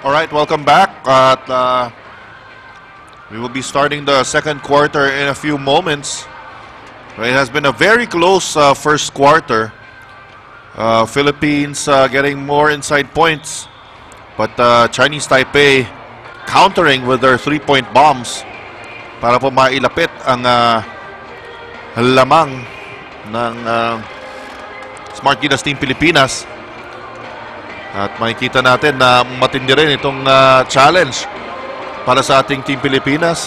All right, welcome back. We will be starting the second quarter in a few moments. It has been a very close first quarter. Philippines getting more inside points, but Chinese Taipei countering with their three-point bombs para po mailapit ang lamang ng Smartgilas Team Pilipinas. At makikita natin na matindi rin itong challenge para sa ating Team Pilipinas,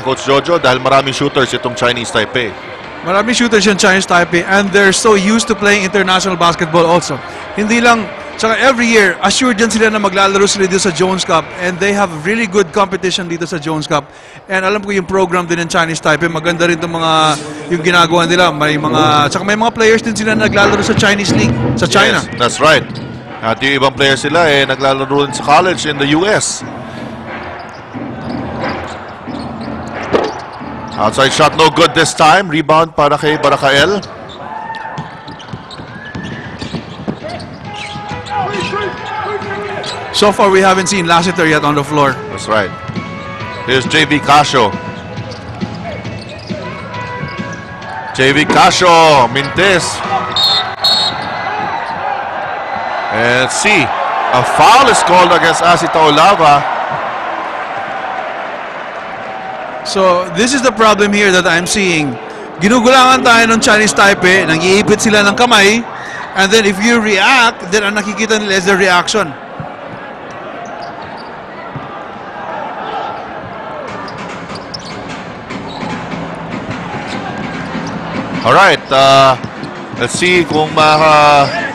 Coach Jojo, dahil maraming shooters itong Chinese Taipei. Maraming shooters yung Chinese Taipei, and they're so used to playing international basketball also. Hindi lang, tsaka every year, assured yan sila na maglalaro sila dito sa Jones Cup, and they have really good competition dito sa Jones Cup. And alam ko yung program din ng Chinese Taipei, maganda rin itong yung ginagawa nila. Tsaka may mga players din sila na naglalaro sa Chinese League, sa China. Yes, that's right. At yung ibang players sila naglalaro rin sa college in the US. Outside shot no good this time. Rebound para kay Baracael. So far we haven't seen Lassiter yet on the floor. That's right. Here's JV Casio. JV Casio, Mintes. And let's see, a foul is called against Asita Olava. So this is the problem here that I'm seeing. Ginugulangan tayo ng Chinese Taipei, nang-iipit sila ng kamay, and then if you react, then ang nakikita nila is the reaction. All right, let's see kung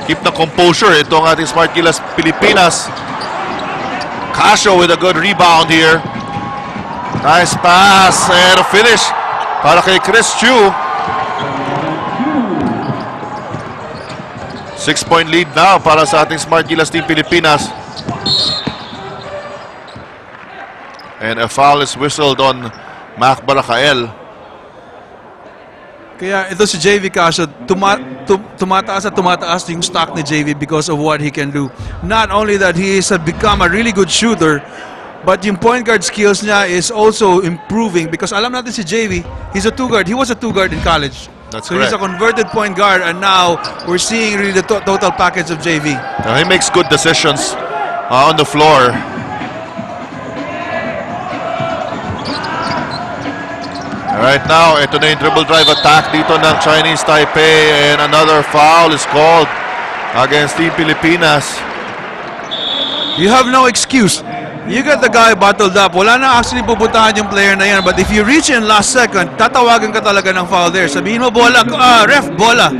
keep the composure itong ating Smartgilas Pilipinas. Casio with a good rebound here. Nice pass and a finish para kay Chris Chu. 6-point lead now para sa ating Smartgilas Team Pilipinas. And a foul is whistled on Mac Baracael. Kaya ito si JV Casio, tumataas at tumataas yung stock ni JV because of what he can do. Not only that he has become a really good shooter, but yung point guard skills niya is also improving because alam natin si JV, he's a two-guard. He was a two-guard in college. That's so correct. He's a converted point guard, and now we're seeing really the total package of JV. He makes good decisions on the floor. Right now, ito na yung dribble drive attack dito ng Chinese Taipei, and another foul is called against Team Pilipinas. You have no excuse. You got the guy bottled up. Wala na actually pupuntahan yung player na yan, but if you reach in last second, tatawagan ka talaga ng foul there. Sabihin mo, bola, ref, bola.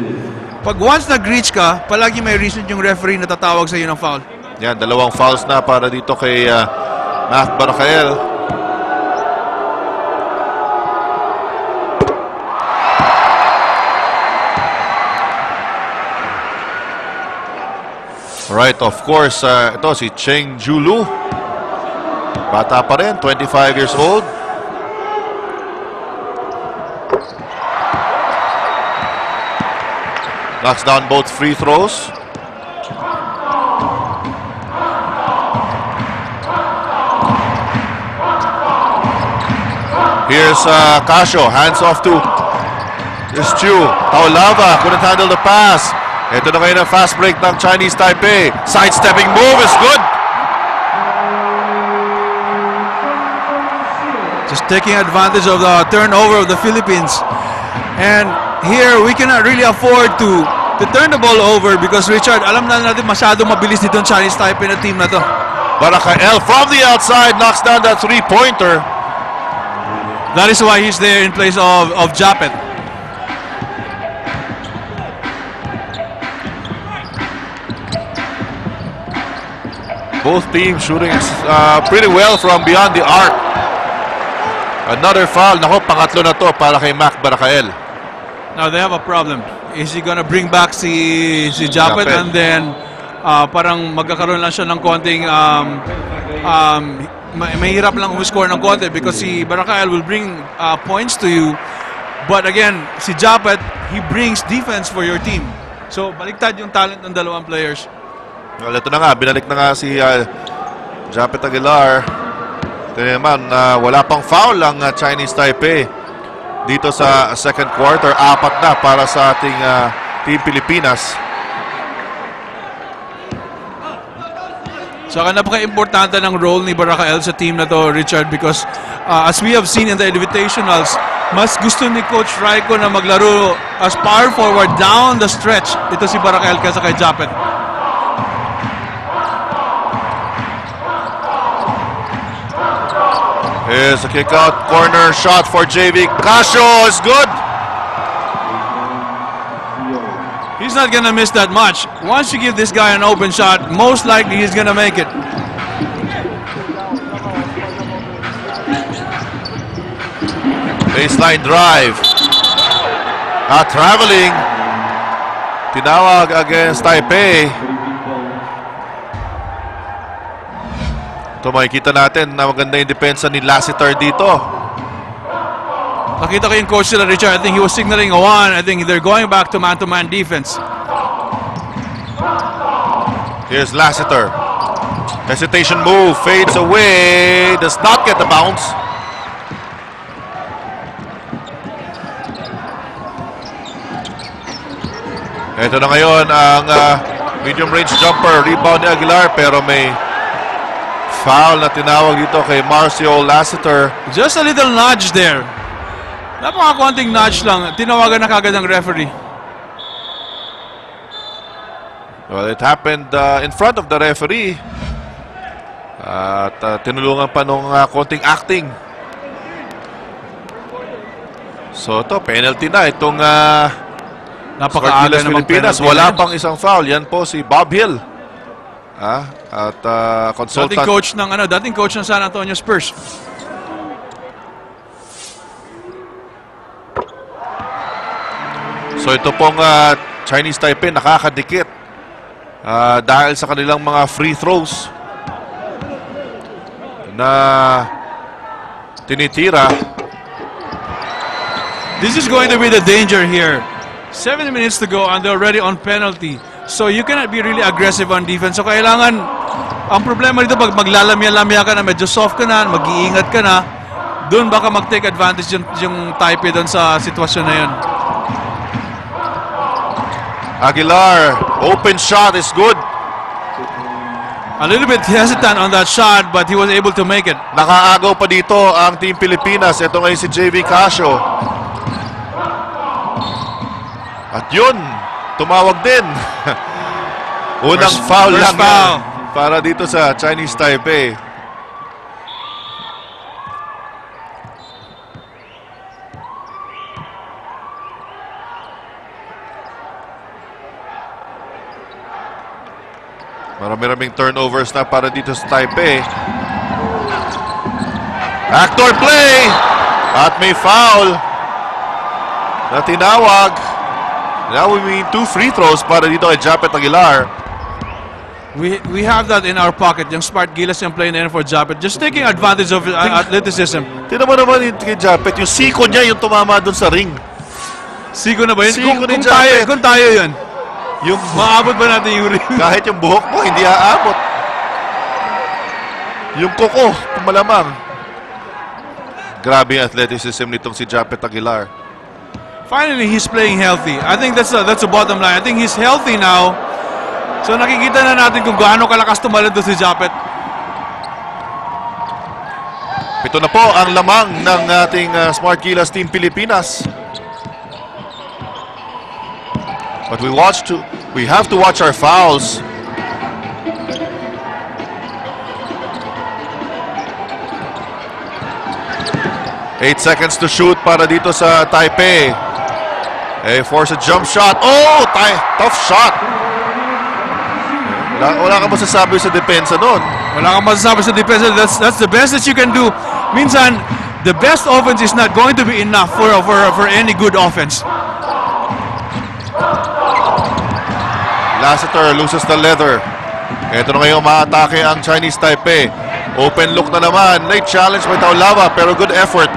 Pag once nag-reach ka, palagi may reason yung referee na tatawag sa iyo ng foul. Yan, dalawang fouls na para dito kay Mac Baracael. Right, of course, ito si Cheng Julu. Bata pa rin, 25 years old. Knocks down both free throws. Here's Casio, hands off to this Chu. Taulava couldn't handle the pass. Ito na ngayon ang fast break ng Chinese Taipei. Sidestepping move is good. Just taking advantage of the turnover of the Philippines. And here, we cannot really afford to turn the ball over because Richard, alam na natin masyadong mabilis dito ang Chinese Taipei na team na to. Baracael from the outside knocks down that three-pointer. That is why he's there in place of Japet. Both teams shooting pretty well from beyond the arc. Another foul. Nako, pangatlo na to para kay Mac Baracael. Now they have a problem. Is he gonna bring back si Japet and then parang magkakaroon lang siya ng konting mahirap lang umiscore ng konti because si Baracael will bring points to you. But again, si Japet, he brings defense for your team. So baliktad yung talent ng dalawang players. Well, ito na nga, binalik na nga si Japet Aguilar. Ito naman, wala pang foul ang Chinese Taipei dito sa second quarter. 4 na para sa ating Team Pilipinas. Saka napaka-importante ng role ni Baracael sa team na to, Richard, because as we have seen in the invitationals, mas gusto ni Coach Raiko na maglaro as power forward down the stretch. Ito si Baracael kaysa kay Japet. Here's a kick out corner shot for JV Casio. Is good. He's not gonna miss that much. Once you give this guy an open shot, most likely he's gonna make it. Baseline drive. Traveling. Tinawag against Taipei. Ito makikita natin na maganda yung depensa ni Lassiter dito. Nakita ko yung coach nila, Richard. I think he was signaling a one. I think they're going back to man-to-man defense. Here's Lassiter. Hesitation move. Fades away. Does not get the bounce. Ito na ngayon ang medium range jumper. Rebound ni Aguilar pero may foul na tinawag dito kay Marcio Lassiter. Just a little nudge there. Napaka-konting nudge lang. Tinawagan na kagad ng referee. Well, it happened in front of the referee. At tinulungan pa nung konting acting. So ito, penalty na. Itong napaka-aga naman Pilipinas. Wala pang isang foul. Yan po si Bob Hill. At consultant. Dating coach ng San Antonio Spurs. So ito pong Chinese Taipei nakakadikit dahil sa kanilang mga free throws na tinitira. This is going to be the danger here. 7 minutes to go and they're already on penalty. So you cannot be really aggressive on defense. So kailangan, ang problema dito pag maglalamya-lamya ka na, medyo soft ka na, mag-iingat ka na, doon baka mag-take advantage yung Taipei doon sa sitwasyon na yun. Aguilar, open shot is good. A little bit hesitant on that shot but he was able to make it. Nakaagaw pa dito ang Team Pilipinas. Ito ngayon si JV Casio. At yun, tumawag din. Unang foul lang yan para dito sa Chinese Taipei. Marami-raming turnovers na para dito sa Taipei. Backdoor play! At may foul na tinawag. Now we mean 2 free throws para dito kay Japet Aguilar. We have that in our pocket. Yung Smart Gilas yung playing in for Japet. Just taking advantage of athleticism. Tingnan mo naman yung kay Japet. Yung siko niya yung tumama doon sa ring. Siko na ba yun? Siko ni Japet. Kung tayo yun. Yung maabot ba natin yung ring? Kahit yung buhok mo, hindi aabot. Yung kuko, malamang. Grabe yung athleticism nitong si Japet Aguilar. Finally, he's playing healthy. I think that's the bottom line. I think he's healthy now. So nakikita na natin kung gaano kalakas tumalon doon si Japet. Ito na po ang lamang ng ating Smart Gilas Team Pilipinas. But we have to watch our fouls. Eight seconds to shoot para dito sa Taipei. Force a jump shot. Oh, tough shot. Wala kang masasabi sa depensa doon. Wala kang masasabi sa depensa. That's the best that you can do. Minsan, the best offense is not going to be enough for any good offense. Lassiter loses the leather. Ito na ngayon maatake ang Chinese Taipei. Open look na naman. Late challenge by Taulava pero good effort.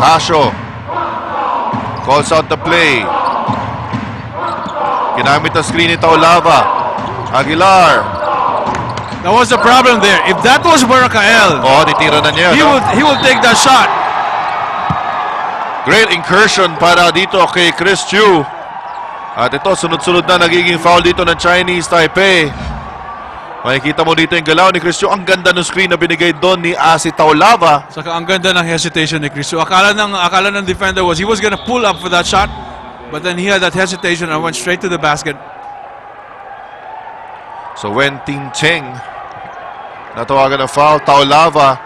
Casio calls out the play. Ginamit ang screen ni Taulava. Aguilar. That was the problem there. If that was Barakael, Titira na niya. he will take that shot. Great incursion para dito kay Chris Chiu. At ito, sunod-sunod na nagiging foul dito ng Chinese Taipei. Makikita mo dito yung galaw ni Chris Chiu. Ang ganda ng screen na binigay doon ni Asi Taulava. Saka ang ganda ng hesitation ni Chris. So akala ng defender was he was gonna pull up for that shot, but then he had that hesitation and went straight to the basket. So Wen Ting Cheng natawagan ng foul. Taulava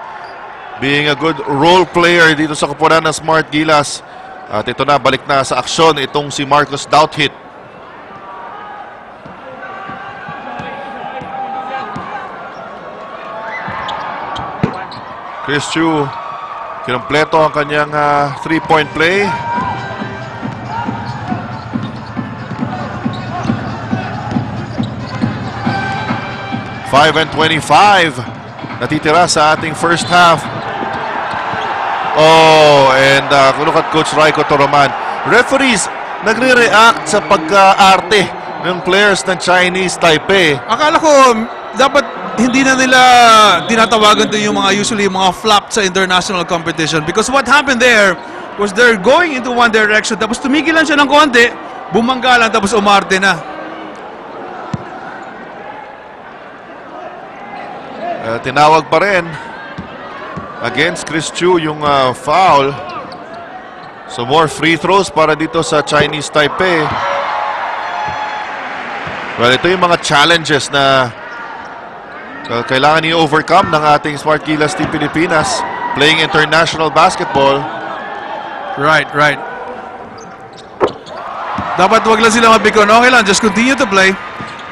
being a good role player dito sa koponan ng Smart Gilas. At ito na, balik na sa aksyon itong si Marcus Douthit. Chris Chiu, kinumpleto ang kanyang 3-point play. Five and 25 natitira sa ating first half. And look at Coach Raiko Toroman. Referees nagre-react sa pagka-arte ng players ng Chinese Taipei. Akala ko dapat hindi na nila tinatawagan to yung usually mga flop sa international competition, because what happened there was they're going into one direction tapos tumigil lang siya ng konti, bumangga lang tapos umarte na. Tinawag pa rin against Chris Chiu yung foul. So more free throws para dito sa Chinese Taipei. Well, ito yung mga challenges na kailangan i-overcome ng ating Smart Gilas Team Pilipinas playing international basketball. Right. Dapat wag lang sila mabikon. Okay lang, just continue to play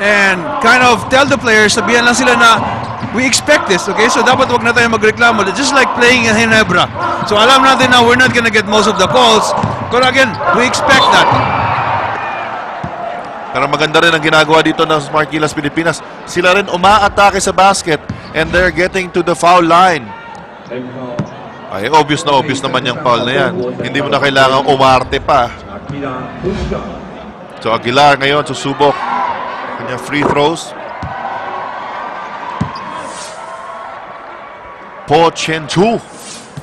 and kind of tell the players, sabihan lang sila na we expect this, okay? So dapat wag na tayo magreklamo. Just like playing in Ginebra. So alam natin na we're not gonna get most of the calls, but again, we expect that. Pero maganda rin ang ginagawa dito ng Smart Gilas Pilipinas. Sila rin umaatake sa basket and they're getting to the foul line. Ay, obvious naman yung foul na yan. Hindi mo na kailangan umarte pa. So Aguilar ngayon susubok kanyang free throws. Po Chen Chu,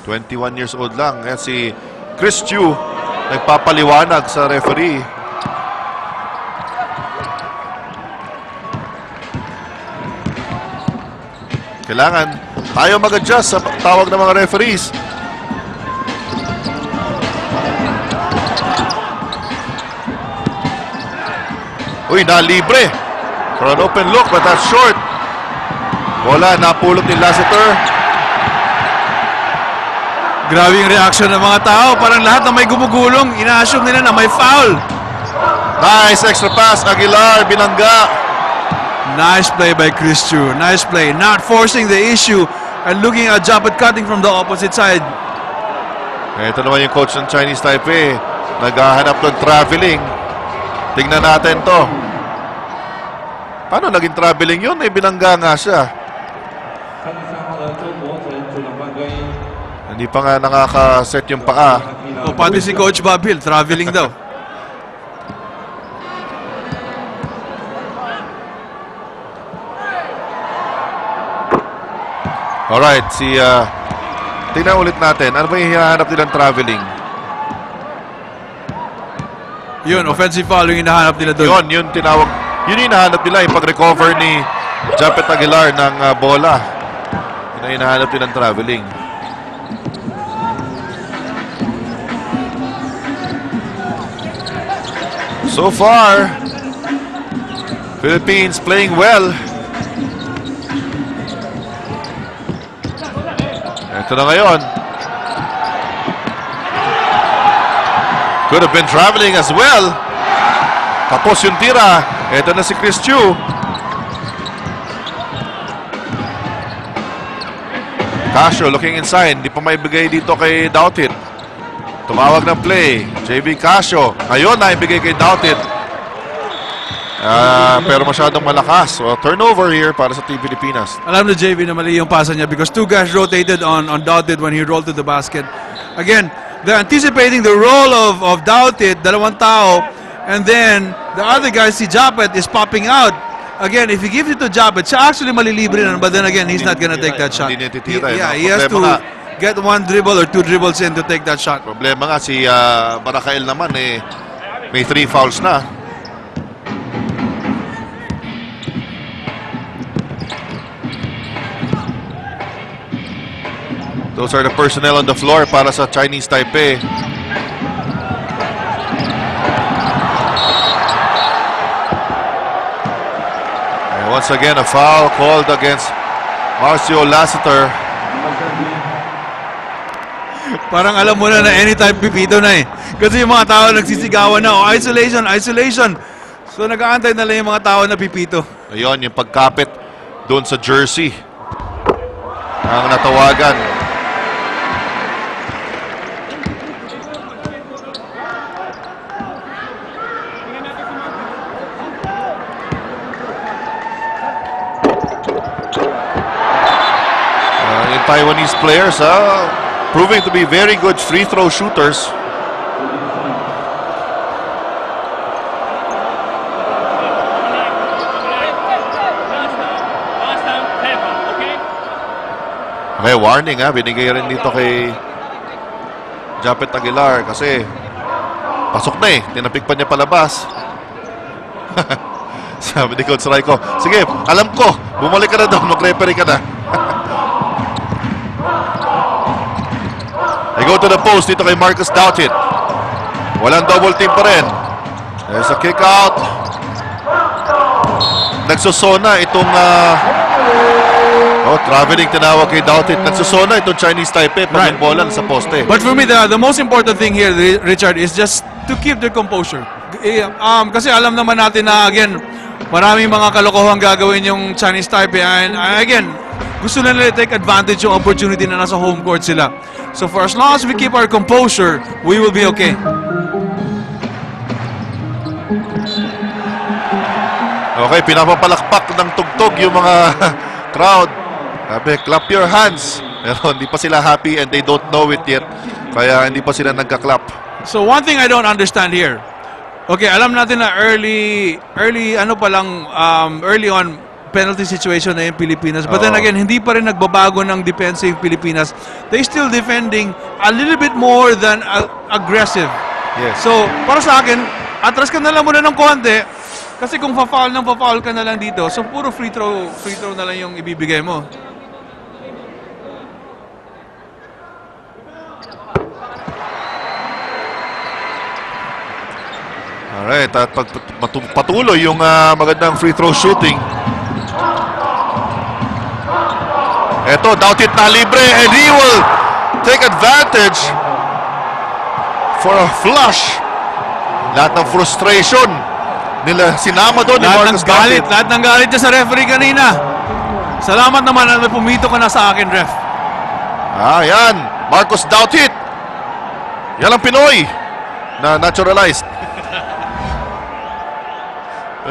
21 years old lang. At si Chris Chiu nagpapaliwanag sa referee. Kailangan tayo mag-adjust sa tawag ng mga referees. Uy, nalibre. For an open look, but that's short. Bola, napulot ni Lassiter. Grabe yung reaction ng mga tao. Parang lahat na may gumugulong, ina-assume nila na may foul. Nice extra pass. Aguilar, binangga. Nice play by Chris Chiu. Nice play. Not forcing the issue and looking at jump and cutting from the opposite side. Ito naman yung coach ng Chinese Taipei. Naghahanap ng traveling. Tingnan natin to. Paano naging traveling yun? Eh, binangga nga siya. Hindi pa nga nakaka-set yung paa. O pati si Coach Bob Hill, traveling daw. Alright, tingnan ulit natin. Ano ba yung hinahanap nilang traveling? Yun, offensive foul yung hinahanap nila doon. Yun tinawag. Yun yung hinahanap nila, yung pag-recover ni Japet Aguilar ng bola. Yun ang hinahanap nilang traveling. So far, Philippines playing well. Ito na ngayon. Could have been traveling as well. Tapos yung tira. Ito na si Chris Chiu. Casio looking inside. Hindi pa maibigay dito kay Douthit. Tumawag ng play. JB Casio. Ngayon na ibigay kay Douthit. Pero masyadong malakas. So, turnover here para sa Team Pilipinas. Alam na JV na mali yung pasa niya because two guys rotated on Douthit when he rolled to the basket. Again, they're anticipating the role of Douthit, dalawang tao, And then, the other guy, si Japet, is popping out. Again, if he gives it to Japet, siya actually malilibre na, but then again, he's not gonna take that shot. Hindi niya titira. Yeah, he has to get 1 dribble or 2 dribbles in to take that shot. Problema nga si Barakael naman may 3 fouls na. Those are the personnel on the floor para sa Chinese Taipei. Once again, a foul called against Marcio Lassiter. Parang alam mo na anytime pipito na eh. Kasi yung mga tao nagsisigawan na, isolation, isolation. So nag-aantay na lang yung mga tao na pipito. Ayun, yung pagkapit doon sa jersey ang natawagan. Taiwanese players proving to be very good free throw shooters. Okay, warning binigay rin dito kay Japet Aguilar kasi pasok na tinapik pa niya palabas. Sabi ni Coach Raiko, sige, alam ko, bumalik ka na doon, mag-referee ka na. They go to the post dito kay Marcus Doughtit. Walang double team pa rin. There's a kick out. Nagsusona itong traveling tinawag kay Doughtit. Nagsusona itong Chinese Taipei pag yung bola sa poste. But for me, the most important thing here, Richard, is just to keep their composure. Kasi alam naman natin na, again, maraming mga kalokohan gagawin yung Chinese Taipei. And again, gusto na nila take advantage yung opportunity na nasa home court sila. So for as long as we keep our composure, we will be okay. Okay, pinapapalakpak ng tugtog yung mga crowd. Sabi, clap your hands. Pero hindi pa sila happy and they don't know it yet. Kaya hindi pa sila nagka-clap. So one thing I don't understand here. Okay, alam natin na early on penalty situation na yung Pilipinas. But then again, hindi pa rin nagbabago ng defensive Pilipinas. They still defending a little bit more than aggressive. Yes. So, para sa akin, atras ka na lang muna ng konti kasi kung fa-foul ka na lang dito, so puro free throw na lang yung ibibigay mo. Alright, at patuloy yung magandang free throw shooting. Eto, Doughtit na libre and he will take advantage for a flush. Lahat ng frustration nila sinama doon ni Marcus Doughtit. Lahat ng galit niya sa referee kanina. Salamat naman na pumito ka na sa akin, ref. Yan. Marcus Doughtit. Yan ang Pinoy na naturalized.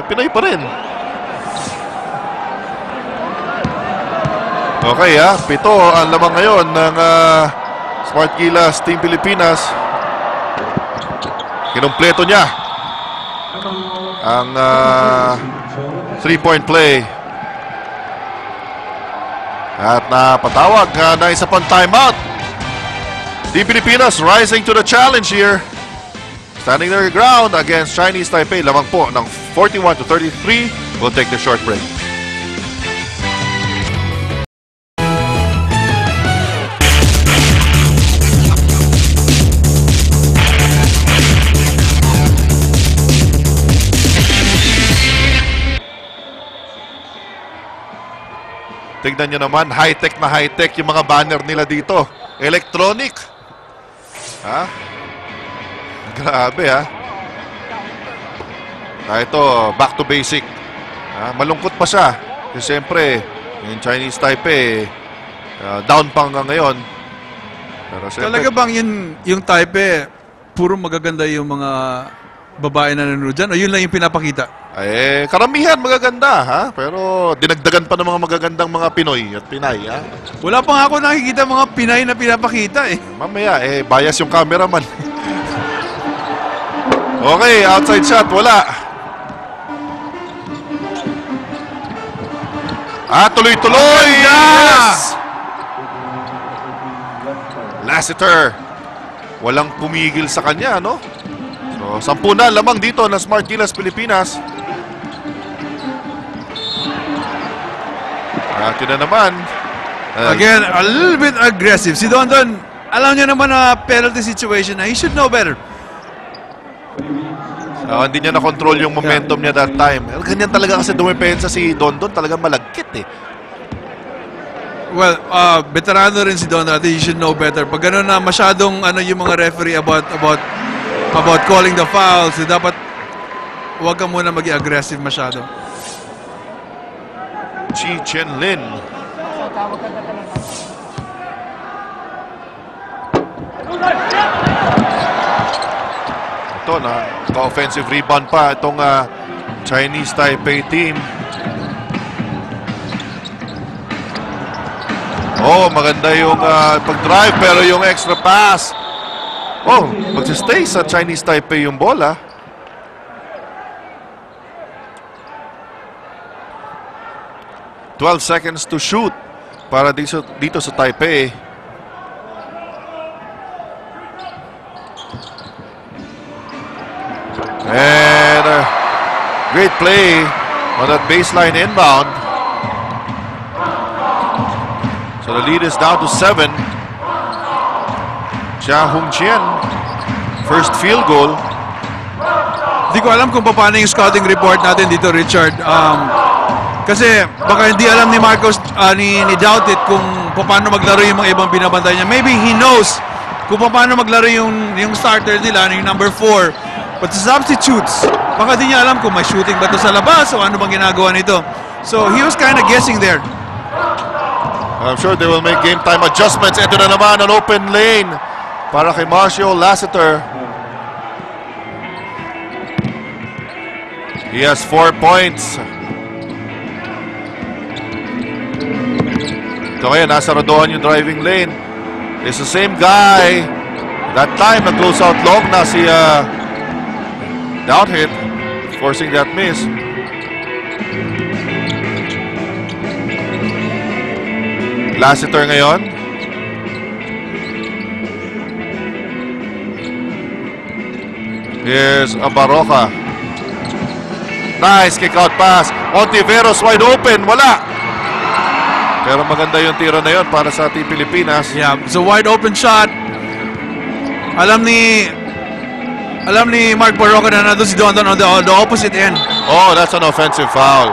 Pinoy pa rin. Okay, 7 ang lamang ngayon ng Smart Gilas Team Pilipinas. Kinumpleto niya ang 3-point play. At napatawag na isa pang timeout. Team Pilipinas rising to the challenge here. Standing their ground against Chinese Taipei. Lamang po ng 41-33. We'll take the short break. Tignan nyo naman, high-tech na high-tech yung mga banner nila dito. Electronic. Grabe ito, back to basic. Malungkot pa siya. Kasi siyempre, yung Chinese Taipei, down pa hanggang ngayon. Pero siyempre, talaga bang yung Taipei, puro magaganda yung mga babae na nanonood dyan? O yun lang yung pinapakita? Karamihan magaganda, Pero dinagdagan pa ng mga magagandang mga Pinoy at Pinay, Wala pa nga ako nakikita mga Pinay na pinapakita, Mamaya, bias yung cameraman. Okay, outside shot, wala. Tuloy-tuloy! Yes! Lassiter. Walang pumigil sa kanya, no? So, 10 na lamang dito na Smart Gilas, Pilipinas. At yun na naman. Again, a little bit aggressive. Si Dondon, alam niya naman na penalty situation na he should know better. Hindi niya na-control yung momentum niya that time. Ganyan talaga kasi dumepensa si Dondon. Talagang malagkit eh. Well, veterano rin si Dondon. I think he should know better. Pag gano'n na masyadong yung mga referee about calling the fouls, dapat huwag ka muna maging aggressive masyado. Chi Chen Lin. Ito na, ka-offensive rebound pa itong Chinese Taipei team. Oh, maganda yung pag-drive pero yung extra pass. Oh, mag-stay sa Chinese Taipei yung bola. "12 seconds to shoot para dito sa Taipei. And great play on that baseline inbound. So the lead is down to 7. Jia Hongjian, first field goal. Hindi ko alam kung paano yung scouting report natin dito, Richard. Kasi baka hindi alam ni Marcos, ni Doubt It kung paano maglaro yung mga ibang binabantay niya. Maybe he knows kung paano maglaro yung starter nila, yung number 4. But the substitutes, baka di niya alam kung may shooting ba ito sa labas o ano bang ginagawa nito. So he was kind of guessing there. I'm sure they will make game time adjustments. Ito na naman an open lane para kay Marcio Lassiter. He has 4 points. Ito ngayon, nasa rodohan yung driving lane. It's the same guy. That time, nag-close out long na si Doubt It, forcing that miss. Lassiter ngayon. Here's Abaroka. Nice kick-out pass. Ontiveros wide open. Wala. Pero maganda yung tiro na yun para sa Team Pilipinas. Yeah, it's a wide open shot. Alam ni Mark Baroka na nandun si Dondon on the opposite end. Oh, that's an offensive foul.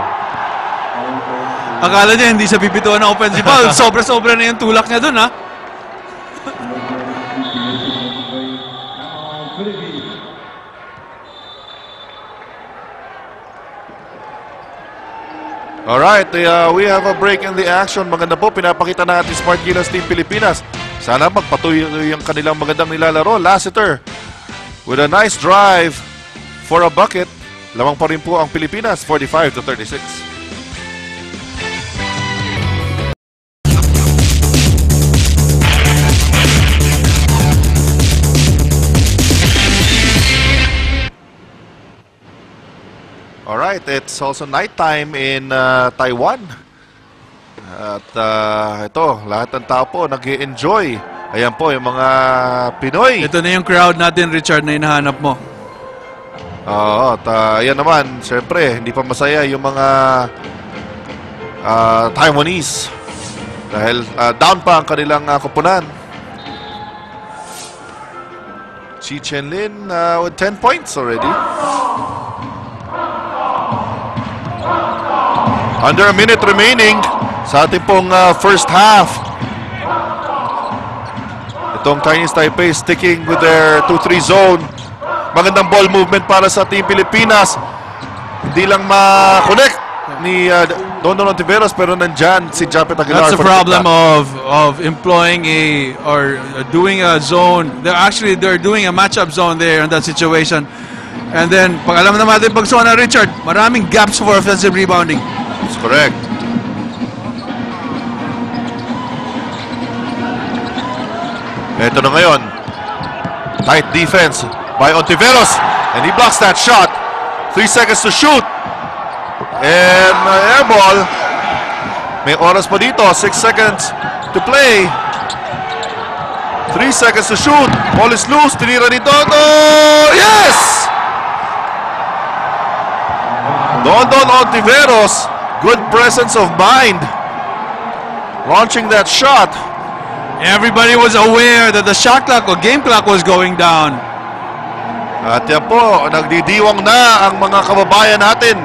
Akala niya hindi siya pipituan ng offensive foul. Sobra-sobra na yung tulak niya dun, ha? Alright, we have a break in the action. Maganda po, pinapakita natin Smart Gilas Team Pilipinas. Sana magpatuloy yung kanilang magandang nilalaro. Lassiter with a nice drive for a bucket. Lamang pa rin po ang Pilipinas, 45-36. Alright, it's also nighttime in Taiwan. At ito, lahat ng tao po nag-i-enjoy. Ayan po, yung mga Pinoy. Ito na yung crowd natin, Richard, na hinahanap mo. Oo, at ayan naman, syempre, hindi pa masaya yung mga Taiwanese. Dahil down pa ang kanilang koponan. Chi Chen Lin with 10 points already. Under a minute remaining sa ating pong first half. Itong Chinese Taipei sticking with their 2-3 zone. Magandang ball movement para sa Team Pilipinas. Hindi lang ma-connect ni Dondon Ontiveros pero nandyan si Japet Aguilar. That's the problem of employing or doing a zone. They're doing a matchup zone there in that situation. And then, pag alam naman natin pag zona, Richard, maraming gaps for offensive rebounding. That's correct. Ito na ngayon. Tight defense by Ontiveros. And he blocks that shot. 3 seconds to shoot. And air ball. May oras pa dito. 6 seconds to play. 3 seconds to shoot. Ball is loose. Tinira ni Dondon. Yes! Dondon Ontiveros. Good presence of mind. Launching that shot. Everybody was aware that the shot clock or game clock was going down. At yan po, nagdidiwang na ang mga kababayan natin.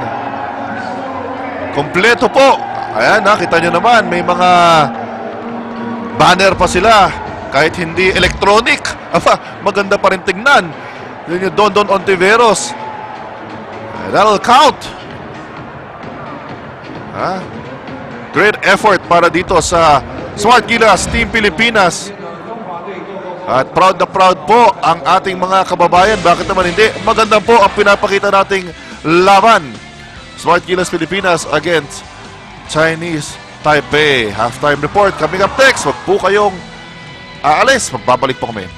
Kompleto po. Ayan, nakita nyo naman, may mga banner pa sila. Kahit hindi electronic. Aba, maganda pa rin tingnan. Yun yung Dondon Ontiveros. That'll count. Great effort para dito sa Smart Gilas Team Pilipinas. At proud na proud po ang ating mga kababayan. Bakit naman hindi? Maganda po ang pinapakita nating laban. Smart Gilas Pilipinas against Chinese Taipei. Halftime report coming up next. Wag po kayong aalis. Magbabalik po kami.